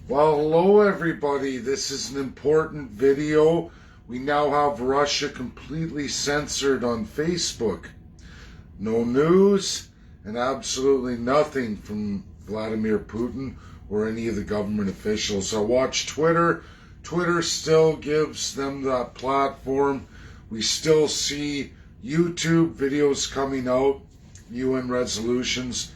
Well, hello everybody. This is an important video. We now have Russia completely censored on Facebook. No news and absolutely nothing from Vladimir Putin or any of the government officials. I watch Twitter. Twitter still gives them that platform. We still see YouTube videos coming out, UN resolutions.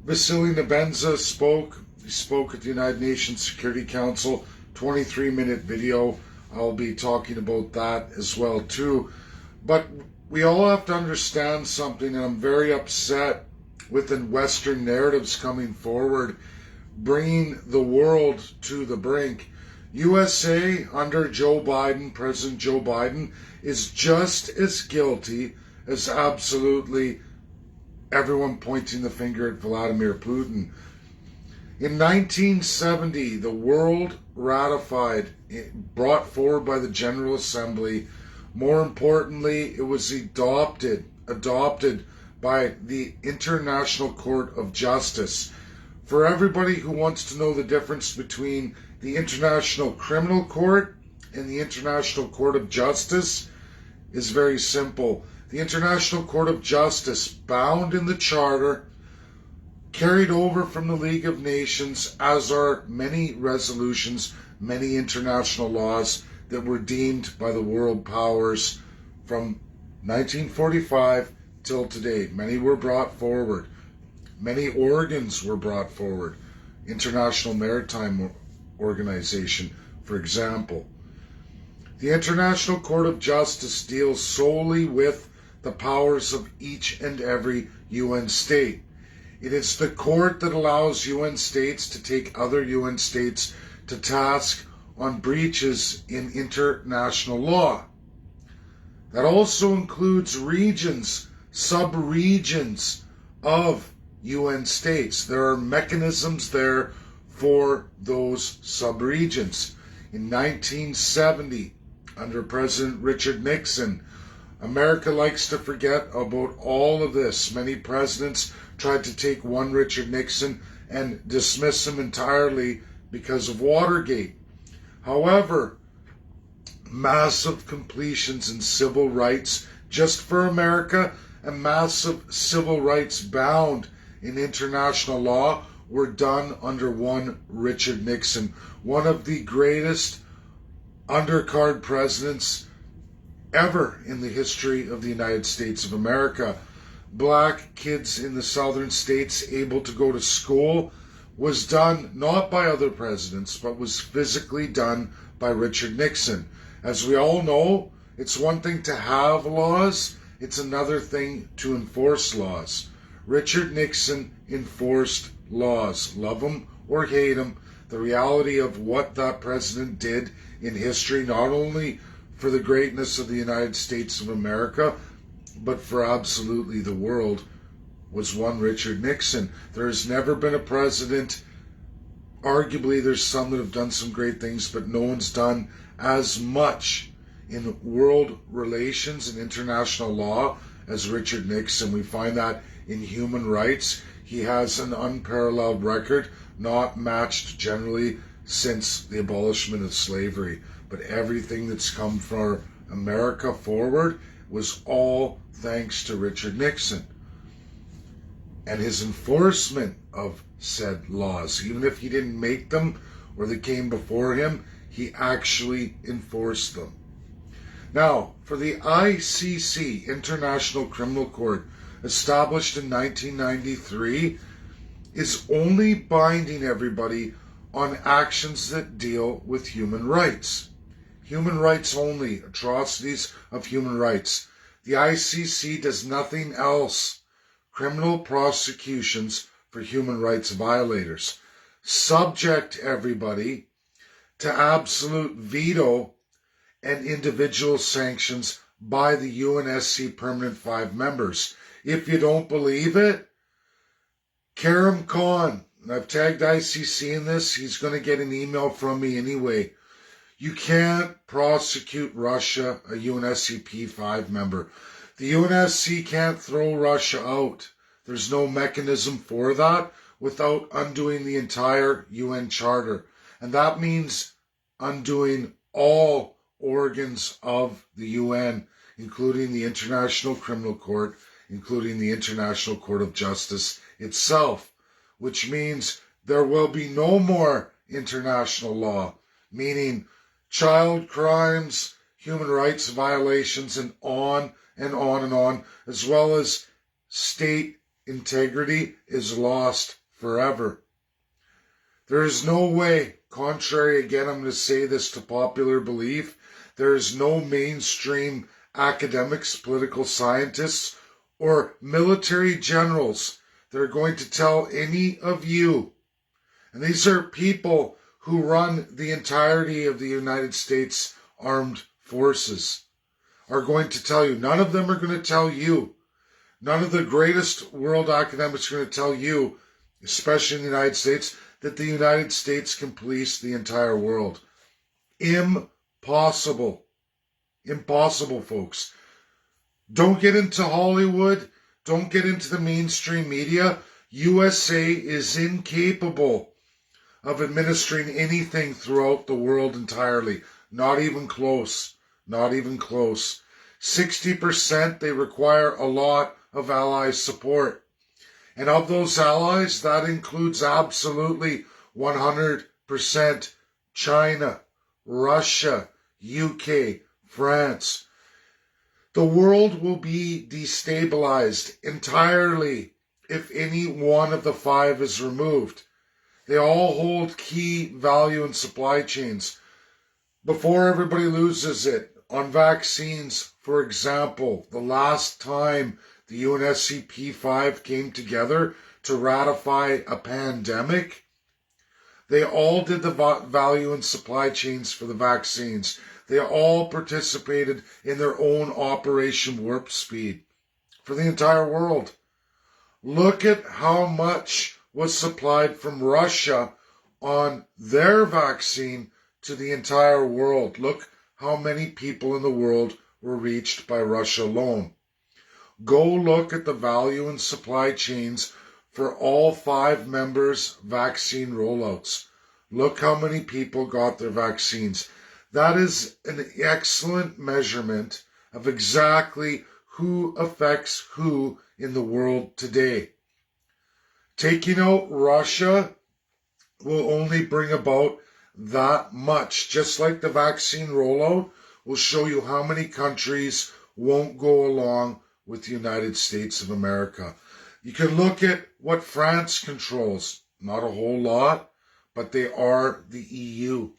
Vasily Nebenza spoke. He spoke at the United Nations Security Council, 23-minute video. I'll be talking about that as well too. But we all have to understand something, and I'm very upset with the Western narratives coming forward, bringing the world to the brink. USA under President Joe Biden, is just as guilty as absolutely everyone pointing the finger at Vladimir Putin. In 1970, the world ratified, brought forward by the General Assembly. More importantly, it was adopted by the International Court of Justice. For everybody who wants to know the difference between the International Criminal Court and the International Court of Justice, is very simple. The International Court of Justice, bound in the Charter, carried over from the League of Nations, as are many resolutions, many international laws that were deemed by the world powers from 1945 till today. Many were brought forward. Many organs were brought forward. International Maritime Organization, for example. The International Court of Justice deals solely with the powers of each and every UN state. It is the court that allows UN states to take other UN states to task on breaches in international law. That also includes regions, sub-regions of UN states. There are mechanisms there for those sub-regions. In 1970, under President Richard Nixon, America likes to forget about all of this. Many presidents tried to take one Richard Nixon and dismiss him entirely because of Watergate. However, massive completions in civil rights just for America and massive civil rights bound in international law were done under one Richard Nixon, one of the greatest undercard presidents ever in the history of the United States of America. Black kids in the southern states able to go to school was done not by other presidents, but was physically done by Richard Nixon. As we all know, it's one thing to have laws, it's another thing to enforce laws. Richard Nixon enforced laws. Love him or hate him, the reality of what that president did in history, not only for the greatness of the United States of America, but for absolutely the world, was one Richard Nixon. There has never been a president, arguably there's some that have done some great things, but no one's done as much in world relations and international law as Richard Nixon. We find that in human rights. He has an unparalleled record, not matched generally since the abolishment of slavery. But everything that's come for America forward was all thanks to Richard Nixon and his enforcement of said laws. Even if he didn't make them or they came before him, he actually enforced them. Now, for the ICC, International Criminal Court, established in 1993, is only binding everybody on actions that deal with human rights. Human rights only, atrocities of human rights. The ICC does nothing else. Criminal prosecutions for human rights violators. Subject everybody to absolute veto and individual sanctions by the UNSC Permanent 5 members. If you don't believe it, Karim Khan, and I've tagged ICC in this, he's going to get an email from me anyway. You can't prosecute Russia, a UNSC P5 member. The UNSC can't throw Russia out. There's no mechanism for that. without undoing the entire UN Charter. And that means undoing all organs of the UN, including the International Criminal Court, including the International Court of Justice itself, which means there will be no more international law, meaning child crimes, human rights violations, and on and on and on, as well as state integrity is lost forever. There is no way, contrary again, I'm going to say this to popular belief, there is no mainstream academics, political scientists, or military generals that are going to tell any of you, and these are people who run the entirety of the United States Armed Forces, are going to tell you, none of them are going to tell you, none of the greatest world academics are going to tell you, especially in the United States, that the United States can police the entire world. Impossible. Impossible, folks. Don't get into Hollywood. Don't get into the mainstream media. USA is incapable of administering anything throughout the world entirely. Not even close. Not even close. 60% they require a lot of ally support. And of those allies, that includes absolutely 100% China, Russia, UK, France. The world will be destabilized entirely if any one of the five is removed. They all hold key value and supply chains. Before everybody loses it, on vaccines, for example, the last time the UNSCP5 came together to ratify a pandemic, they all did the value and supply chains for the vaccines. They all participated in their own Operation Warp Speed for the entire world. Look at how much was supplied from Russia on their vaccine to the entire world. Look how many people in the world were reached by Russia alone. Go look at the value and supply chains for all 5 members' vaccine rollouts. Look how many people got their vaccines. That is an excellent measurement of exactly who affects who in the world today. Taking out Russia will only bring about that much. Just like the vaccine rollout will show you how many countries won't go along with the United States of America. You can look at what France controls. Not a whole lot, but they are the EU.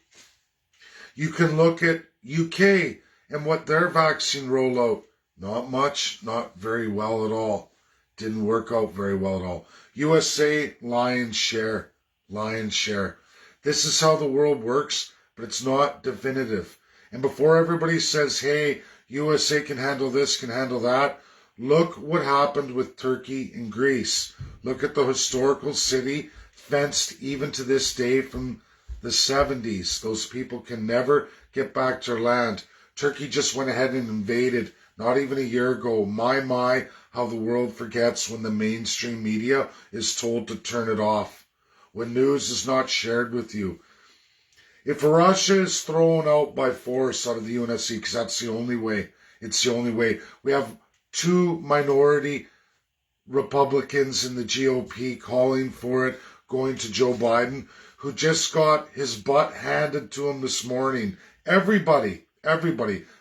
You can look at UK and what their vaccine rollout. Not much, not very well at all. Didn't work out very well at all. USA, lion's share. Lion's share. This is how the world works, but it's not definitive. And before everybody says, hey, USA can handle this, can handle that, look what happened with Turkey and Greece. Look at the historical city, fenced even to this day from the 70s. Those people can never get back to their land. Turkey just went ahead and invaded not even a year ago. My, how the world forgets when the mainstream media is told to turn it off, when news is not shared with you. If Russia is thrown out by force out of the UNSC, because that's the only way, it's the only way. We have 2 minority Republicans in the GOP calling for it, going to Joe Biden, who just got his butt handed to him this morning. Everybody,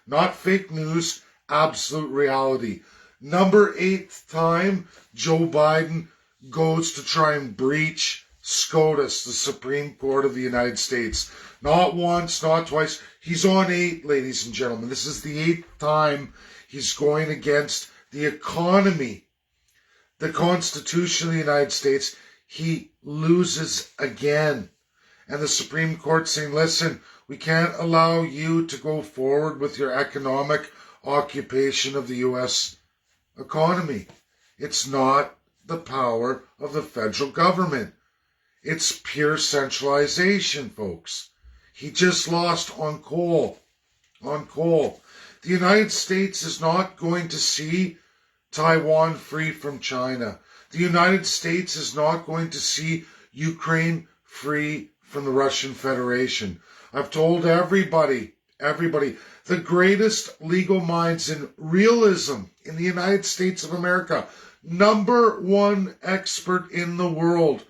not fake news, absolute reality. Number 8th time Joe Biden goes to try and breach SCOTUS, the Supreme Court of the United States. Not once, not twice. He's on 8, ladies and gentlemen. This is the 8th time he's going against the economy, the Constitution of the United States. He loses again. And the Supreme Court saying, listen, we can't allow you to go forward with your economic occupation of the U.S. economy. It's not the power of the federal government. It's pure centralization, folks. He just lost on coal. On coal. The United States is not going to see Taiwan free from China. The United States is not going to see Ukraine free from the Russian Federation. I've told everybody, the greatest legal minds in realism in the United States of America, #1 expert in the world,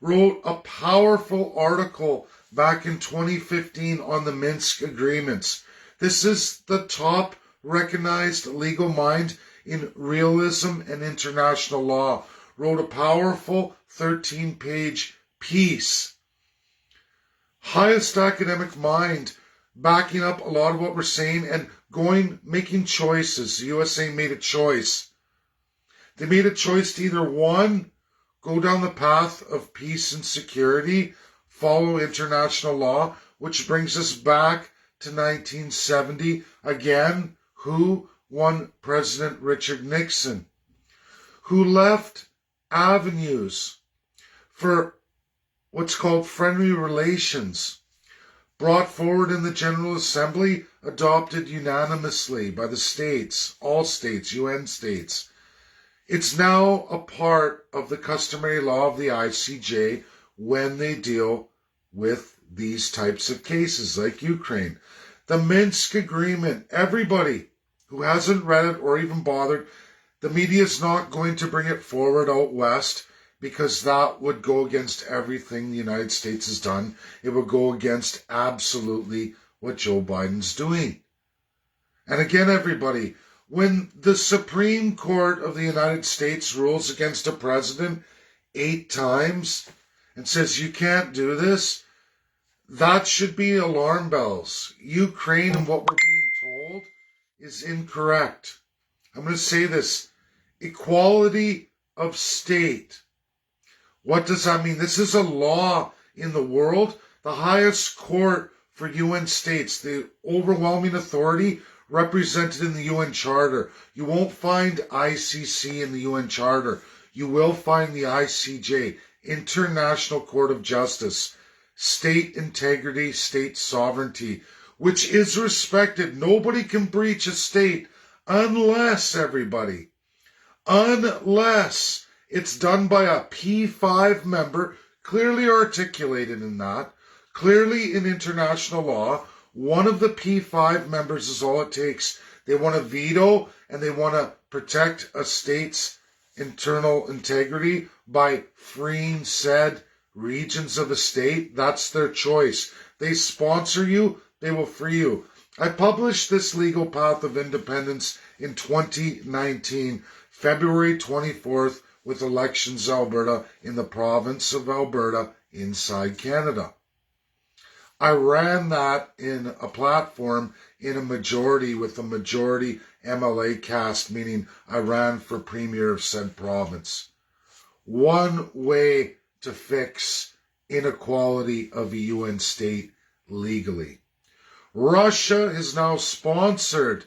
wrote a powerful article back in 2015 on the Minsk agreements. This is the top recognized legal mind in realism and international law. Wrote a powerful 13-page piece. Highest academic mind, backing up a lot of what we're saying and making choices. The USA made a choice. They made a choice to either, one, go down the path of peace and security, follow international law, which brings us back to 1970. Again, who won? President Richard Nixon, who left avenues for what's called friendly relations, brought forward in the General Assembly, adopted unanimously by the states, all states, UN states. It's now a part of the customary law of the ICJ when they deal with these types of cases like Ukraine. The Minsk agreement, everybody who hasn't read it or even bothered, the media is not going to bring it forward out west because that would go against everything the United States has done. It would go against absolutely what Joe Biden's doing. And again, everybody, when the Supreme Court of the United States rules against a president 8 times and says you can't do this, that should be alarm bells. Ukraine and what we're being told is incorrect. I'm going to say this. Equality of state. What does that mean? This is a law in the world. The highest court for UN states, the overwhelming authority represented in the UN Charter. You won't find ICC in the UN Charter. You will find the ICJ, International Court of Justice. State integrity, state sovereignty, which is respected. Nobody can breach a state unless it's done by a P5 member, clearly articulated in that, clearly in international law. One of the P5 members is all it takes. They want to veto and they want to protect a state's internal integrity by freeing said regions of a state. That's their choice. They sponsor you, they will free you. I published this legal path of independence in 2019, February 24th, with Elections Alberta in the province of Alberta inside Canada. I ran that in a platform in a majority with a majority MLA cast, meaning I ran for premier of said province. One way to fix inequality of a UN state legally. Russia has now sponsored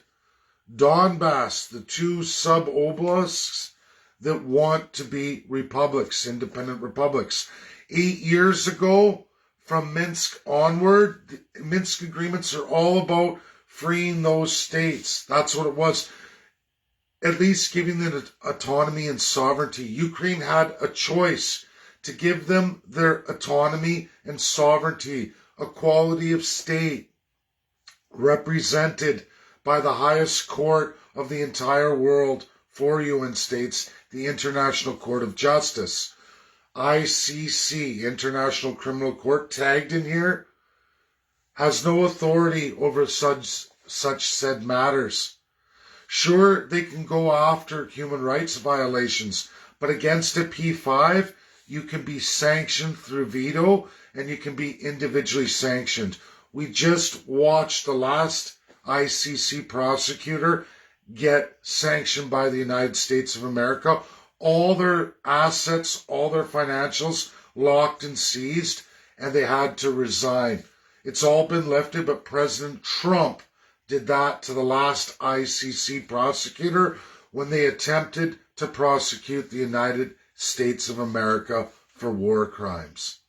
Donbass, the 2 sub-oblasts that want to be republics, independent republics. 8 years ago, from Minsk onward, the Minsk agreements are all about freeing those states. That's what it was. At least giving them autonomy and sovereignty. Ukraine had a choice to give them their autonomy and sovereignty, equality of state, represented by the highest court of the entire world for UN states, the International Court of Justice. ICC, International Criminal Court, tagged in here, has no authority over such said matters. Sure, they can go after human rights violations, but against a P5, you can be sanctioned through veto, and you can be individually sanctioned. We just watched the last ICC prosecutor get sanctioned by the United States of America. All their assets, all their financials locked and seized, and they had to resign. It's all been lifted, but President Trump did that to the last ICC prosecutor when they attempted to prosecute the United States of America for war crimes.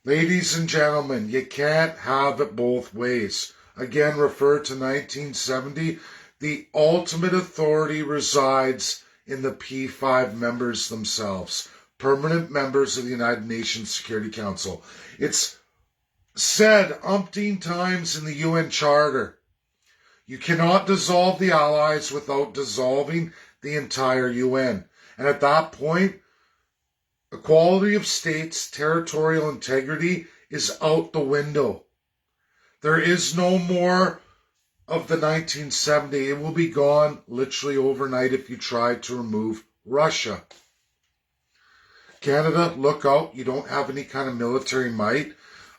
Ladies and gentlemen, you can't have it both ways. Again, refer to 1970. The ultimate authority resides in the P5 members themselves, permanent members of the United Nations Security Council. It's said umpteen times in the UN Charter, you cannot dissolve the Allies without dissolving the entire UN. And at that point, equality of states, territorial integrity is out the window. There is no more of the 1970. It will be gone literally overnight if you try to remove Russia. Canada, look out. You don't have any kind of military might.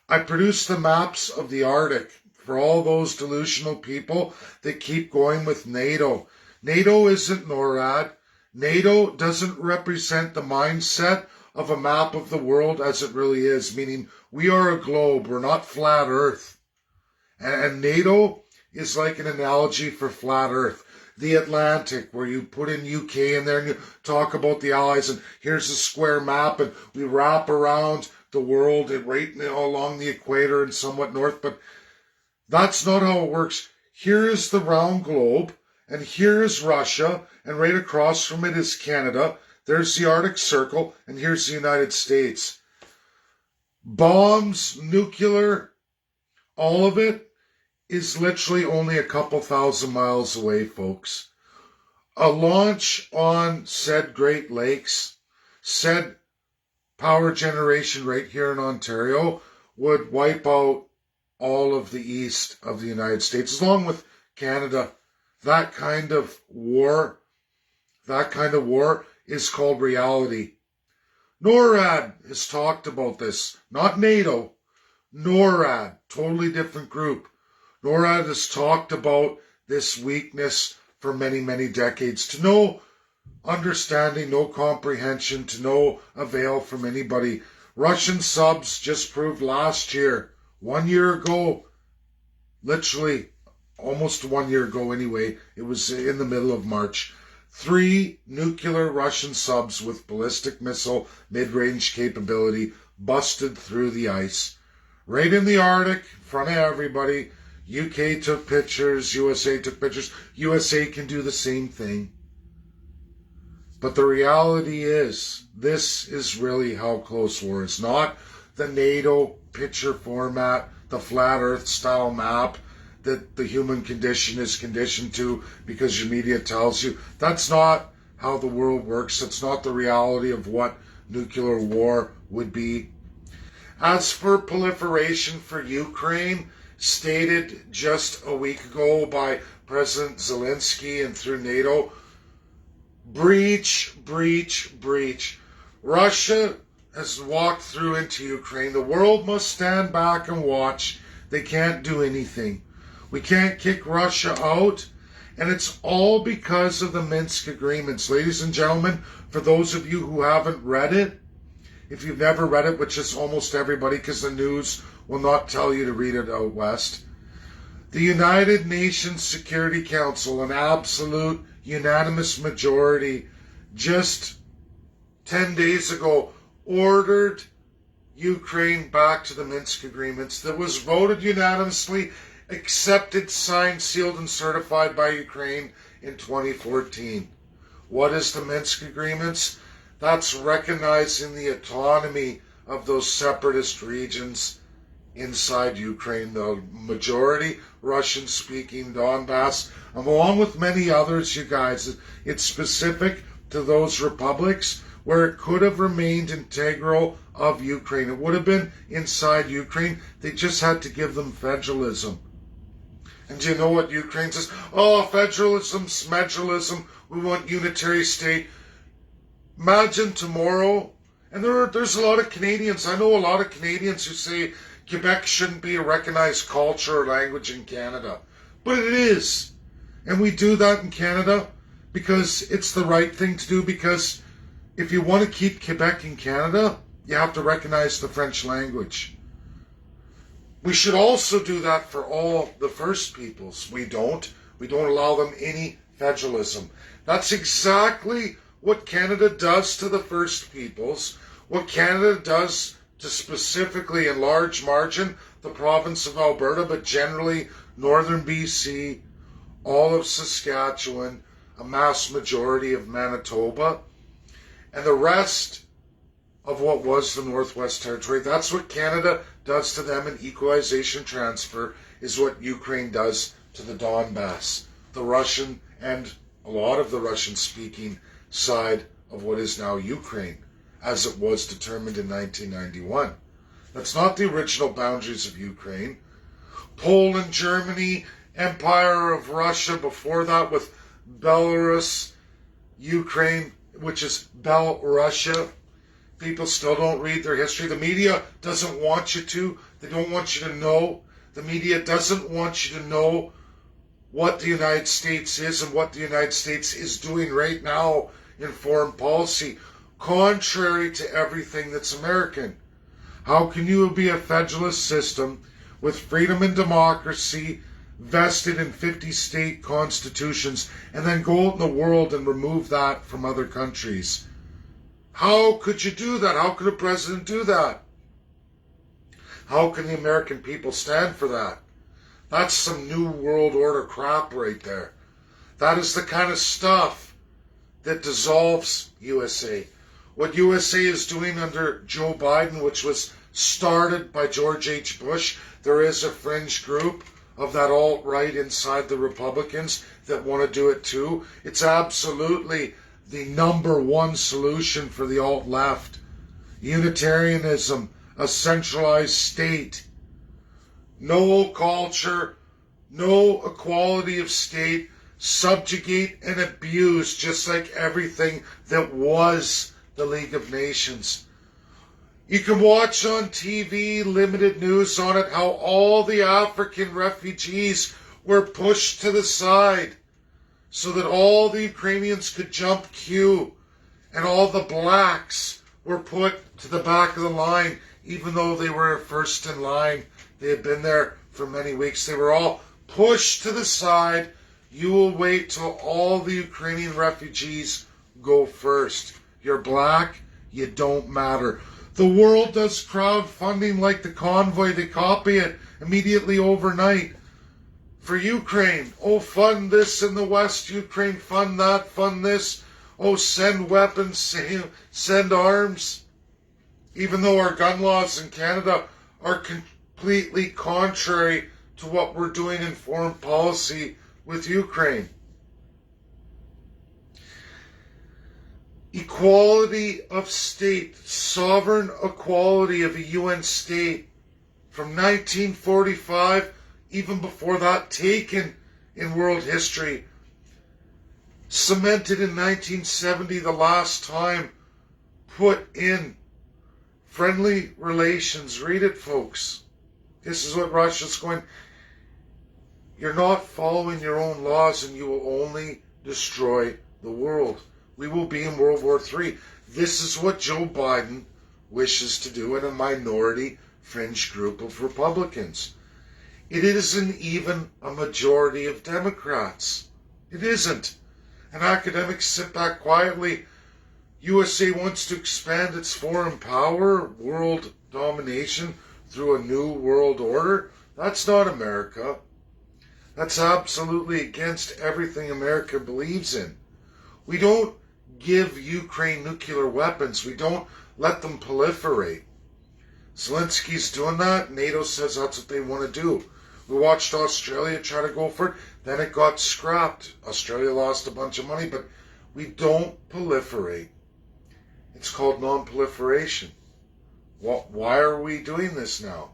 I produced the maps of the Arctic for all those delusional people that keep going with NATO. NATO isn't NORAD. NATO doesn't represent the mindset of a map of the world as it really is, meaning we are a globe. We're not flat Earth. And NATO is like an analogy for flat Earth. The Atlantic, where you put in UK in there and you talk about the Allies, and here's a square map, and we wrap around the world right along the equator and somewhat north, but that's not how it works. Here is the round globe, and here is Russia, and right across from it is Canada. There's the Arctic Circle, and here's the United States. Bombs, nuclear, all of it is literally only a couple thousand miles away, folks. A launch on said Great Lakes, said power generation right here in Ontario would wipe out all of the east of the United States, along with Canada. That kind of war is called reality. NORAD has talked about this, not NATO. NORAD, totally different group. NORAD has talked about this weakness for many, many decades, to no understanding, no comprehension, to no avail from anybody. Russian subs just proved last year, 1 year ago, literally almost 1 year ago anyway, it was in the middle of March, 3 nuclear Russian subs with ballistic missile mid-range capability busted through the ice. Right in the Arctic, in front of everybody. UK took pictures, USA took pictures. USA can do the same thing. But the reality is, this is really how close war is. Not the NATO picture format, the flat earth style map that the human condition is conditioned to because your media tells you. That's not how the world works. That's not the reality of what nuclear war would be. As for proliferation for Ukraine, stated just a week ago by President Zelensky and through NATO, breach, breach, breach. Russia has walked through into Ukraine. The world must stand back and watch. They can't do anything. We can't kick Russia out. And it's all because of the Minsk agreements. Ladies and gentlemen, for those of you who haven't read it, if you've never read it, which is almost everybody because the news will not tell you to read it out west, the United Nations Security Council, an absolute unanimous majority, just 10 days ago, ordered Ukraine back to the Minsk agreements that was voted unanimously, accepted, signed, sealed, and certified by Ukraine in 2014. What is the Minsk agreements? That's recognizing the autonomy of those separatist regions inside Ukraine, the majority Russian-speaking Donbass, along with many others, you guys. It's specific to those republics where it could have remained integral of Ukraine. It would have been inside Ukraine. They just had to give them federalism. And do you know what Ukraine says? Oh, federalism, smedralism, we want unitary state. Imagine tomorrow, and there's a lot of Canadians, I know a lot of Canadians who say Quebec shouldn't be a recognized culture or language in Canada. But it is. And we do that in Canada because it's the right thing to do, because if you want to keep Quebec in Canada, you have to recognize the French language. We should also do that for all the First Peoples. We don't. We don't allow them any federalism. That's exactly what Canada does to the First Peoples, what Canada does to specifically, in large margin, the province of Alberta, but generally northern BC, all of Saskatchewan, a mass majority of Manitoba, and the rest of what was the Northwest Territory. That's what Canada does to them in equalization transfer, is what Ukraine does to the Donbass, the Russian and a lot of the Russian-speaking side of what is now Ukraine, as it was determined in 1991. That's not the original boundaries of Ukraine. Poland, Germany, Empire of Russia, before that with Belarus, Ukraine, which is Bel-Russia. People still don't read their history. The media doesn't want you to. They don't want you to know. The media doesn't want you to know what the United States is and what the United States is doing right now in foreign policy, contrary to everything that's American. How can you be a federalist system with freedom and democracy vested in 50 state constitutions and then go out in the world and remove that from other countries? How could you do that? How could a president do that? How can the American people stand for that? That's some new world order crap right there. That is the kind of stuff that dissolves USA. What USA is doing under Joe Biden, which was started by George H. Bush, there is a fringe group of that alt-right inside the Republicans that want to do it too. It's absolutely the number one solution for the alt-left. Unitarianism, a centralized state, no culture, no equality of state, subjugate and abuse, just like everything that was the League of Nations. You can watch on TV, limited news on it, how all the African refugees were pushed to the side so that all the Ukrainians could jump queue, and all the blacks were put to the back of the line, even though they were first in line. They had been there for many weeks. They were all pushed to the side. You will wait till all the Ukrainian refugees go first. You're black, you don't matter. The world does crowdfunding like the convoy. They copy it immediately overnight. For Ukraine, oh, fund this in the West, Ukraine, fund that, fund this. Oh, send weapons, send arms. Even though our gun laws in Canada are completely contrary to what we're doing in foreign policy with Ukraine. Equality of state, sovereign equality of a UN state from 1945, even before that, taken in world history, cemented in 1970 the last time, put in friendly relations. Read it, folks. This is what Russia's going. You're not following your own laws and you will only destroy the world. We will be in World War III. This is what Joe Biden wishes to do in a minority fringe group of Republicans. It isn't even a majority of Democrats. It isn't. And academics sit back quietly. USA wants to expand its foreign power, world domination, through a new world order. That's not America. That's absolutely against everything America believes in. We don't give Ukraine nuclear weapons. We don't let them proliferate. Zelensky's doing that. NATO says that's what they want to do. We watched Australia try to go for it. Then it got scrapped. Australia lost a bunch of money, but we don't proliferate. It's called non-proliferation. Why are we doing this now?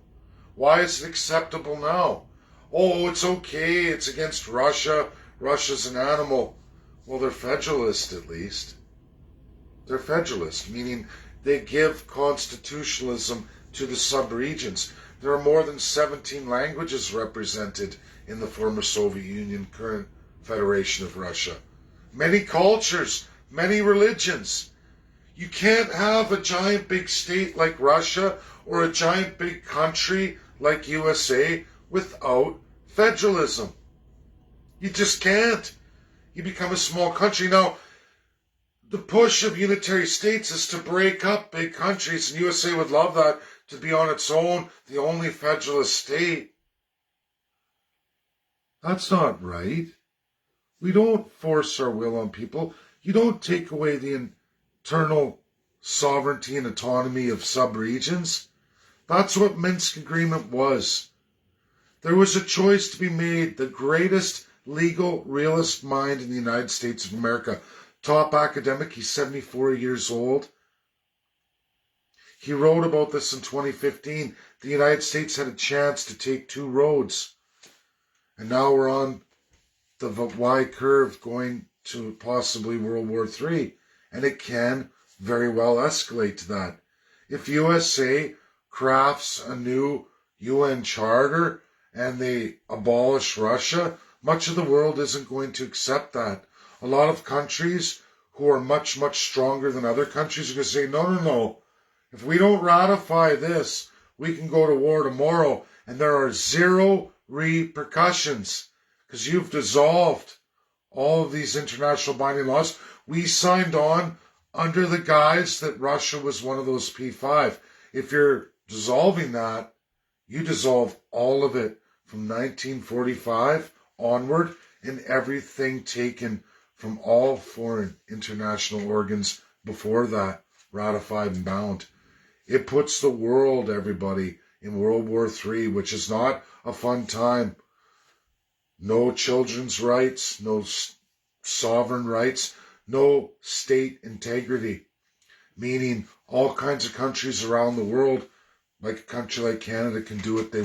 Why is it acceptable now? Oh, it's okay. It's against Russia. Russia's an animal. Well, they're federalist at least. They're federalist, meaning they give constitutionalism to the sub-regions. There are more than 17 languages represented in the former Soviet Union, current Federation of Russia. Many cultures, many religions. You can't have a giant big state like Russia or a giant big country like USA without federalism. You just can't. You become a small country. Now, the push of unitary states is to break up big countries, and USA would love that, to be on its own, the only federalist state. That's not right. We don't force our will on people. You don't take away the internal sovereignty and autonomy of sub-regions. That's what Minsk Agreement was. There was a choice to be made. The greatest legal realist mind in the United States of America, top academic, he's 74 years old. He wrote about this in 2015. The United States had a chance to take two roads. And now we're on the Y curve going to possibly World War III. And it can very well escalate to that. If USA crafts a new UN charter and they abolish Russia, much of the world isn't going to accept that. A lot of countries who are much, much stronger than other countries are going to say, no. If we don't ratify this, we can go to war tomorrow, and there are zero repercussions because you've dissolved all of these international binding laws. We signed on under the guise that Russia was one of those P5. If you're dissolving that, you dissolve all of it from 1945 onward and everything taken from all foreign international organs before that, ratified and bound. It puts the world, everybody, in World War III, which is not a fun time. No children's rights, no sovereign rights, no state integrity, meaning all kinds of countries around the world, like a country like Canada, can do what they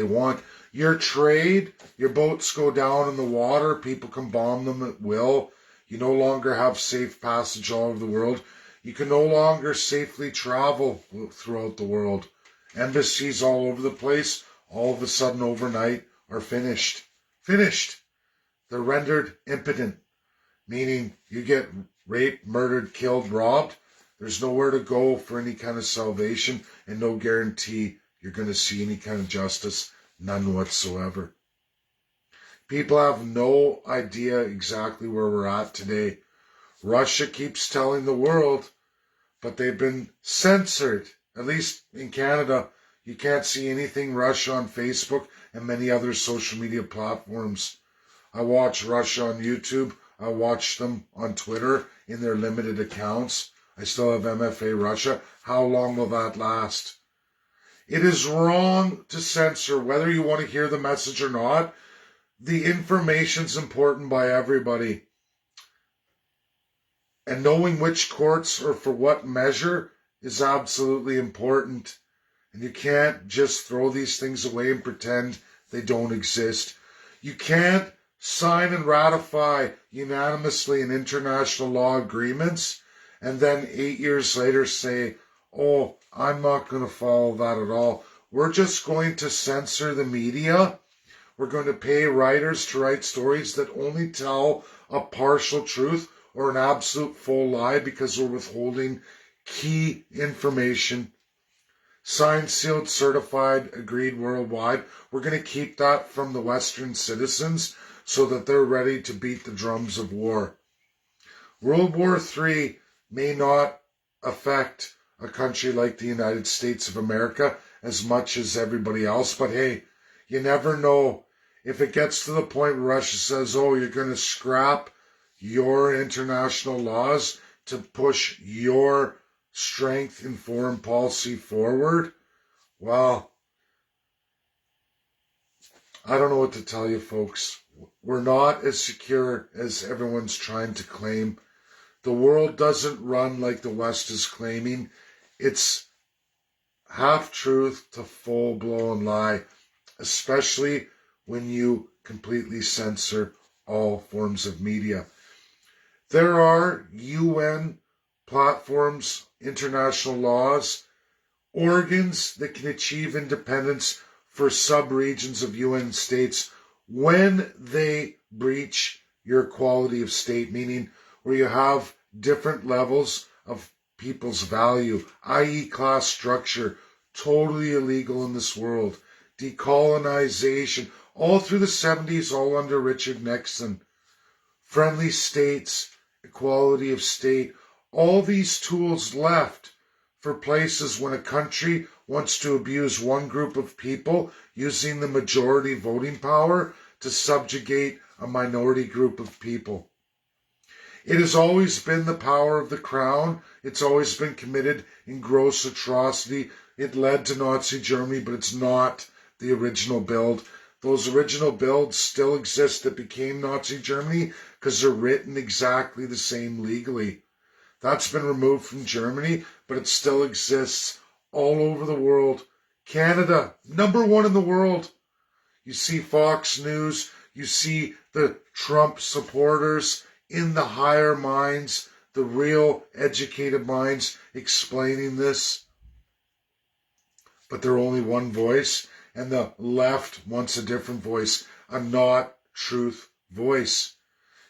want. Your trade, your boats go down in the water, people can bomb them at will. You no longer have safe passage all over the world. You can no longer safely travel throughout the world. Embassies all over the place, all of a sudden overnight, are finished. They're rendered impotent, meaning you get raped, murdered, killed, robbed. There's nowhere to go for any kind of salvation and no guarantee you're going to see any kind of justice, none whatsoever. People have no idea exactly where we're at today. Russia keeps telling the world, but they've been censored. At least in Canada, you can't see anything Russia on Facebook and many other social media platforms. I watch Russia on YouTube. I watch them on Twitter in their limited accounts. I still have MFA Russia. How long will that last? It is wrong to censor, whether you want to hear the message or not. The information's important by everybody. And knowing which courts or for what measure is absolutely important. And you can't just throw these things away and pretend they don't exist. You can't sign and ratify unanimously in international law agreements and then 8 years later say, oh, I'm not going to follow that at all. We're just going to censor the media. We're going to pay writers to write stories that only tell a partial truth or an absolute full lie because we're withholding key information. Signed, sealed, certified, agreed worldwide. We're going to keep that from the Western citizens so that they're ready to beat the drums of war. World War III may not affect a country like the United States of America as much as everybody else, but hey, you never know. If it gets to the point where Russia says, oh, you're going to scrap your international laws to push your strength in foreign policy forward, well, I don't know what to tell you, folks. We're not as secure as everyone's trying to claim. The world doesn't run like the West is claiming. It's half-truth to full-blown lie, especially when you completely censor all forms of media. There are UN platforms, international laws, organs that can achieve independence for sub-regions of UN states when they breach your quality of state, meaning where you have different levels of people's value, i.e. class structure, totally illegal in this world. Decolonization, all through the 70s, all under Richard Nixon. Friendly states, equality of state, all these tools left for places when a country wants to abuse one group of people using the majority voting power to subjugate a minority group of people. It has always been the power of the crown. It's always been committed in gross atrocity. It led to Nazi Germany, but it's not the original build. Those original builds still exist that became Nazi Germany because they're written exactly the same legally. That's been removed from Germany, but it still exists all over the world. Canada, #1 in the world. You see Fox News, you see the Trump supporters in the higher minds, the real educated minds explaining this. But they're only one voice, and the left wants a different voice, a not truth voice,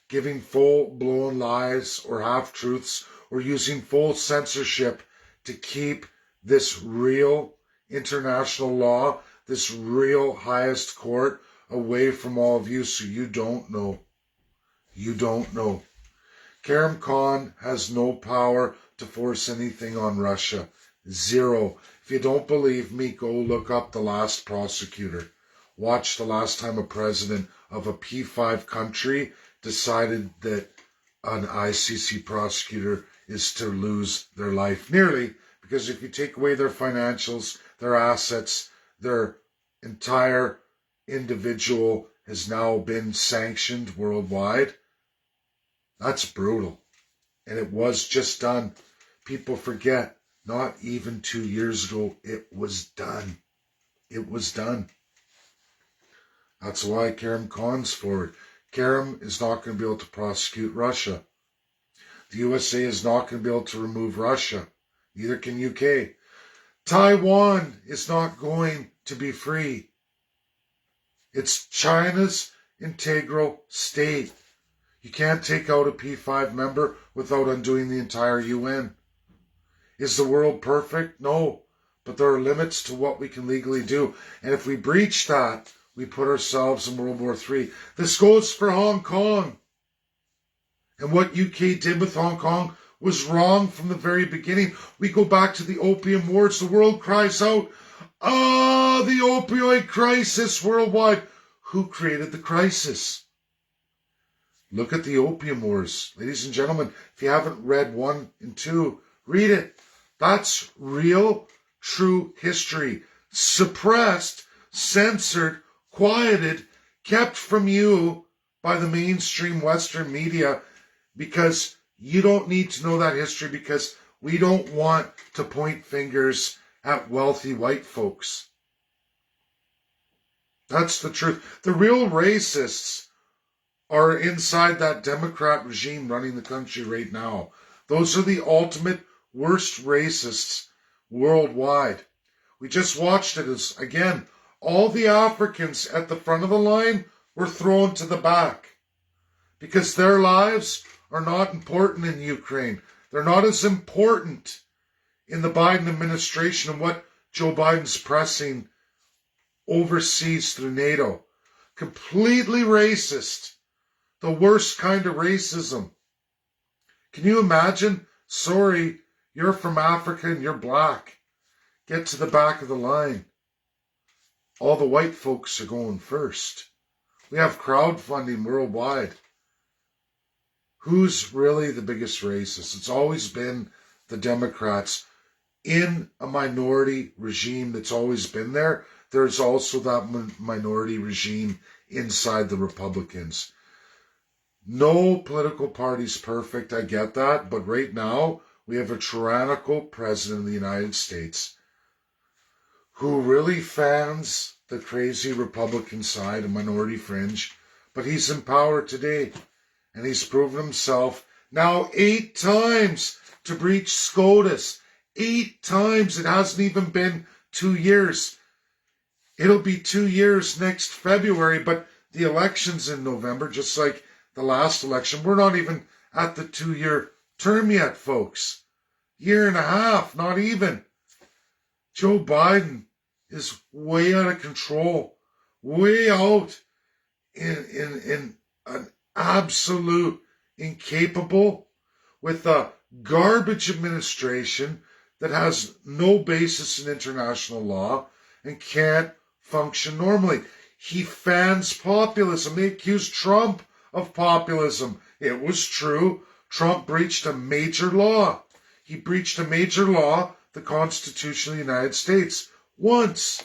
giving full-blown lies or half-truths or using full censorship to keep this real international law, this real highest court away from all of you so you don't know. You don't know. Karim Khan has no power to force anything on Russia. Zero. If you don't believe me, go look up the last prosecutor. Watch the last time a president of a P5 country decided that an ICC prosecutor is to lose their life. Nearly, because if you take away their financials, their assets, their entire individual has now been sanctioned worldwide. That's brutal. And it was just done. People forget, not even 2 years ago, it was done. It was done. That's why Karim Khan's forward. Karim is not going to be able to prosecute Russia. The USA is not going to be able to remove Russia. Neither can UK. Taiwan is not going to be free. It's China's integral state. You can't take out a P5 member without undoing the entire UN. Is the world perfect? No. But there are limits to what we can legally do. And if we breach that, we put ourselves in World War III. This goes for Hong Kong. And what UK did with Hong Kong was wrong from the very beginning. We go back to the Opium Wars. The world cries out, the opioid crisis worldwide. Who created the crisis? Look at the Opium Wars. Ladies and gentlemen, if you haven't read 1 and 2, read it. That's real, true history. Suppressed, censored, quieted, kept from you by the mainstream Western media because you don't need to know that history because we don't want to point fingers at wealthy white folks. That's the truth. The real racists are inside that Democrat regime running the country right now. Those are the ultimate worst racists worldwide. We just watched it as, again, all the Africans at the front of the line were thrown to the back because their lives are not important in Ukraine. They're not as important in the Biden administration and what Joe Biden's pressing overseas through NATO. Completely racist. The worst kind of racism. Can you imagine? Sorry, you're from Africa and you're black. Get to the back of the line. All the white folks are going first. We have crowdfunding worldwide. Who's really the biggest racist? It's always been the Democrats. In a minority regime that's always been there, there's also that minority regime inside the Republicans. No political party's perfect, I get that, but right now we have a tyrannical president of the United States who really fans the crazy Republican side, a minority fringe, but he's in power today, and he's proven himself now 8 times to breach SCOTUS. 8 times. It hasn't even been 2 years. It'll be 2 years next February, but the election's in November, just like the last election. We're not even at the 2-year term yet, folks. 1.5 years, not even. Joe Biden is way out of control, way out in an absolute incapable with a garbage administration that has no basis in international law and can't function normally. He fans populism. They accuse Trump of populism. It was true. Trump breached a major law. He breached a major law, the Constitution of the United States, once.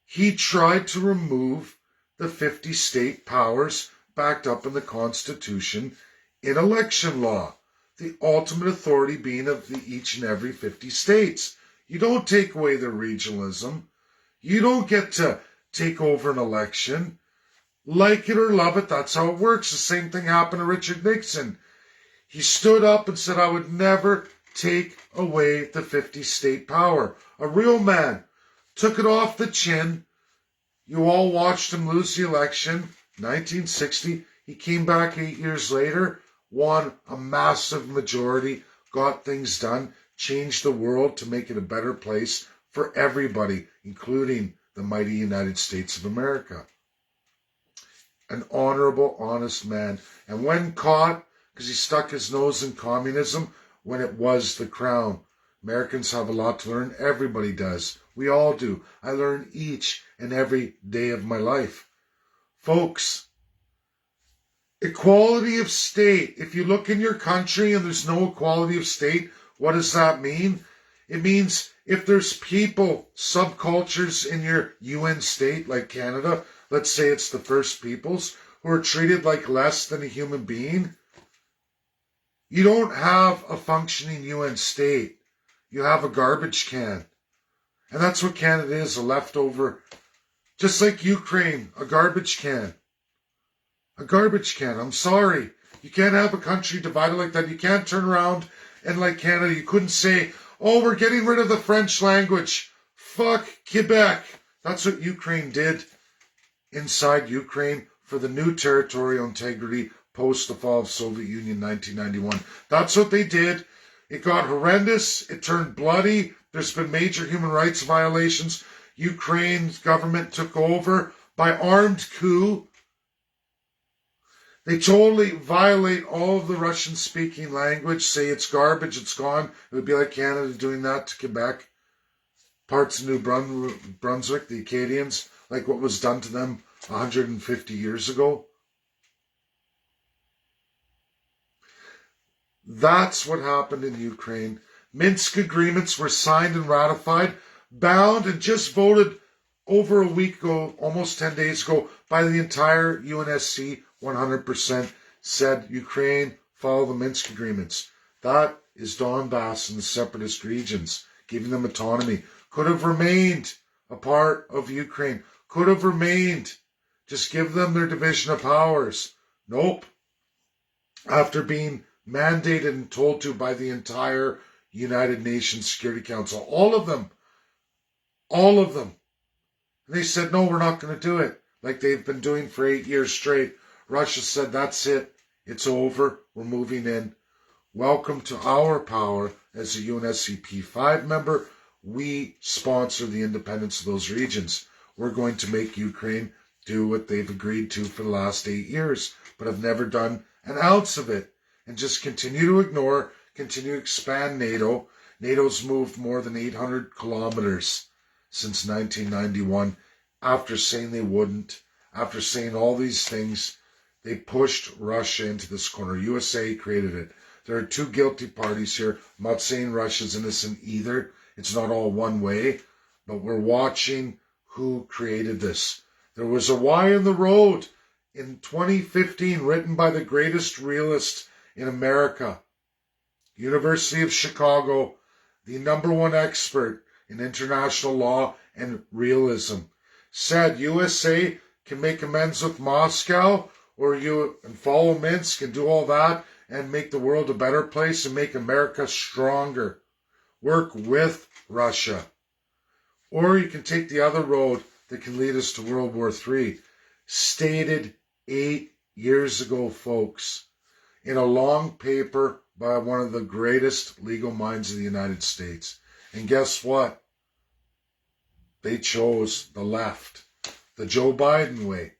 He tried to remove the 50 state powers backed up in the Constitution in election law, the ultimate authority being of each and every 50 states. You don't take away their regionalism. You don't get to take over an election. Like it or love it, that's how it works. The same thing happened to Richard Nixon. He stood up and said, I would never take away the 50 state power. A real man. Took it off the chin. You all watched him lose the election, 1960. He came back 8 years later, won a massive majority, got things done, changed the world to make it a better place for everybody, including the mighty United States of America. An honorable, honest man. And when caught, because he stuck his nose in communism when it was the crown. Americans have a lot to learn. Everybody does. We all do. I learn each and every day of my life. Folks, equality of state. If you look in your country and there's no equality of state, what does that mean? It means if there's people, subcultures in your UN state like Canada, let's say it's the First Peoples, who are treated like less than a human being, you don't have a functioning UN state. You have a garbage can. And that's what Canada is, a leftover. Just like Ukraine, a garbage can. A garbage can. I'm sorry. You can't have a country divided like that. You can't turn around and like Canada, you couldn't say, oh, we're getting rid of the French language. Fuck Quebec. That's what Ukraine did inside Ukraine for the new territorial integrity post the fall of Soviet Union 1991. That's what they did. It got horrendous. It turned bloody. There's been major human rights violations. Ukraine's government took over by armed coup. They totally violate all of the Russian-speaking language, say it's garbage, it's gone. It would be like Canada doing that to Quebec. Parts of New Brunswick, the Acadians, like what was done to them 150 years ago. That's what happened in Ukraine. Minsk agreements were signed and ratified, bound and just voted over a week ago, almost 10 days ago, by the entire UNSC. 100% said Ukraine follow the Minsk agreements. That is Donbass and the separatist regions, giving them autonomy. Could have remained a part of Ukraine. Could have remained. Just give them their division of powers. Nope. After being mandated and told to by the entire United Nations Security Council. All of them. And they said, no, we're not going to do it. Like they've been doing for 8 years straight. Russia said, that's it. It's over. We're moving in. Welcome to our power as a UNSCP5 member. We sponsor the independence of those regions. We're going to make Ukraine do what they've agreed to for the last 8 years, but have never done an ounce of it. And just continue to ignore, continue to expand NATO. NATO's moved more than 800 kilometers since 1991. After saying they wouldn't, after saying all these things, they pushed Russia into this corner. USA created it. There are two guilty parties here. I'm not saying Russia's innocent either. It's not all one way. But we're watching who created this. There was a Y in the road in 2015 written by the greatest realist in America. University of Chicago, the #1 expert in international law and realism, said USA can make amends with Moscow or you and follow Minsk and do all that and make the world a better place and make America stronger. Work with Russia. Or you can take the other road that can lead us to World War III. Stated 8 years ago, folks, in a long paper by one of the greatest legal minds of the United States. And guess what? They chose the left, the Joe Biden way.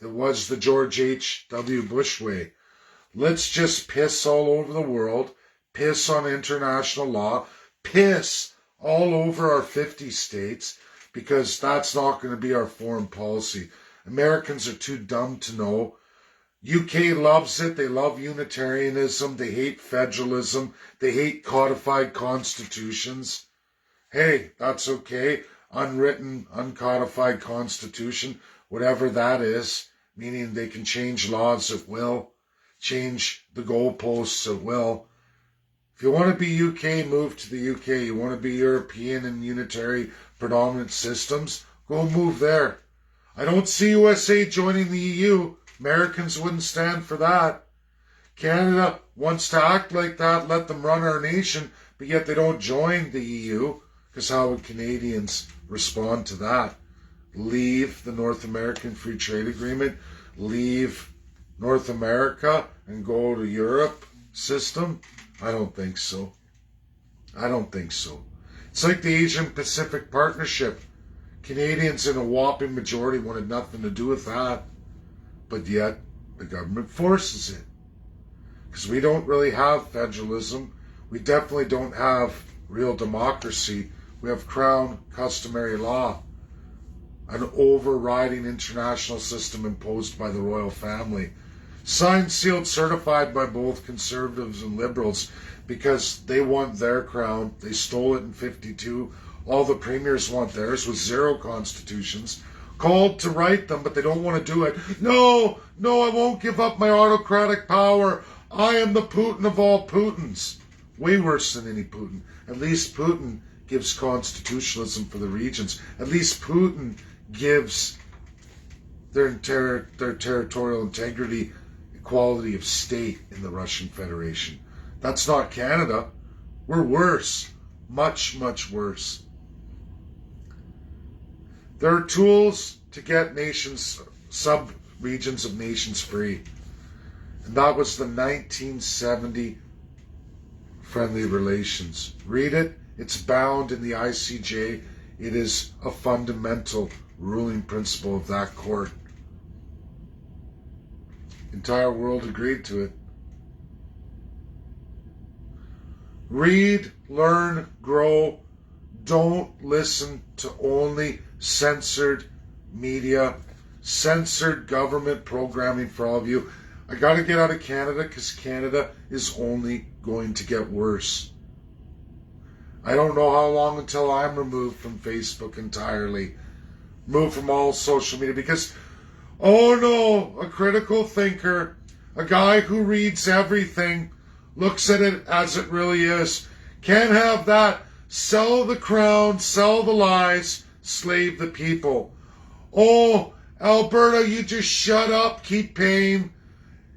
That was the George H.W. Bush way. Let's just piss all over the world, piss on international law, piss all over our 50 states, because that's not going to be our foreign policy. Americans are too dumb to know. UK loves it. They love Unitarianism. They hate federalism. They hate codified constitutions. Hey, that's okay. Unwritten, uncodified constitution, whatever that is, meaning they can change laws at will, change the goalposts at will. If you want to be UK, move to the UK. You want to be European and unitary predominant systems, go move there. I don't see USA joining the EU. Americans wouldn't stand for that. Canada wants to act like that, let them run our nation, but yet they don't join the EU. Because how would Canadians respond to that? Leave the North American Free Trade Agreement, leave North America and go to Europe system? I don't think so. I don't think so. It's like the Asian Pacific Partnership. Canadians in a whopping majority wanted nothing to do with that. But yet, the government forces it. Because we don't really have federalism. We definitely don't have real democracy. We have crown customary law. An overriding international system imposed by the royal family. Signed, sealed, certified by both conservatives and liberals because they want their crown. They stole it in 52. All the premiers want theirs with 0 constitutions. Called to write them, but they don't want to do it. No, I won't give up my autocratic power. I am the Putin of all Putins. Way worse than any Putin. At least Putin gives constitutionalism for the regions. At least Putin gives their territorial integrity, equality of state in the Russian Federation. That's not Canada. We're worse. Much, much worse. There are tools to get nations, sub-regions of nations free. And that was the 1970 Friendly Relations. Read it. It's bound in the ICJ. It is a fundamental ruling principle of that court. The entire world agreed to it. Read, learn, grow. Don't listen to only censored media, censored government programming for all of you. I got to get out of Canada because Canada is only going to get worse. I don't know how long until I'm removed from Facebook entirely, removed from all social media because, oh no, a critical thinker, a guy who reads everything, looks at it as it really is, can't have that. Sell the crown, sell the lies, slave the people. Oh, Alberta, you just shut up, keep paying.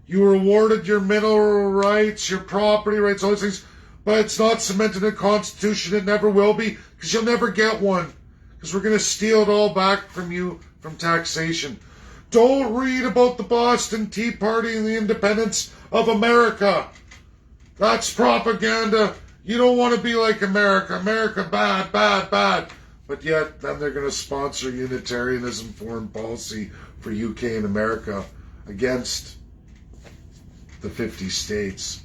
You were awarded your mineral rights, your property rights, all these things, but it's not cemented in the Constitution. It never will be, because you'll never get one, because we're going to steal it all back from you from taxation. Don't read about the Boston Tea Party and the independence of America. That's propaganda. You don't want to be like America. America, bad, bad, bad. But yet, then they're going to sponsor Unitarianism foreign policy for UK and America against the 50 states.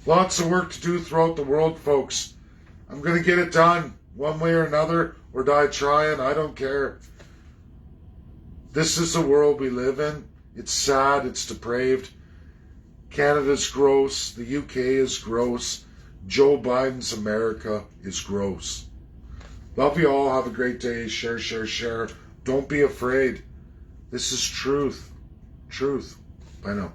Lots of work to do throughout the world, folks. I'm going to get it done one way or another, or die trying. I don't care. This is the world we live in. It's sad. It's depraved. Canada's gross. The UK is gross. Joe Biden's America is gross. Love you all. Have a great day. Share, share, share. Don't be afraid. This is truth. Truth. Bye now.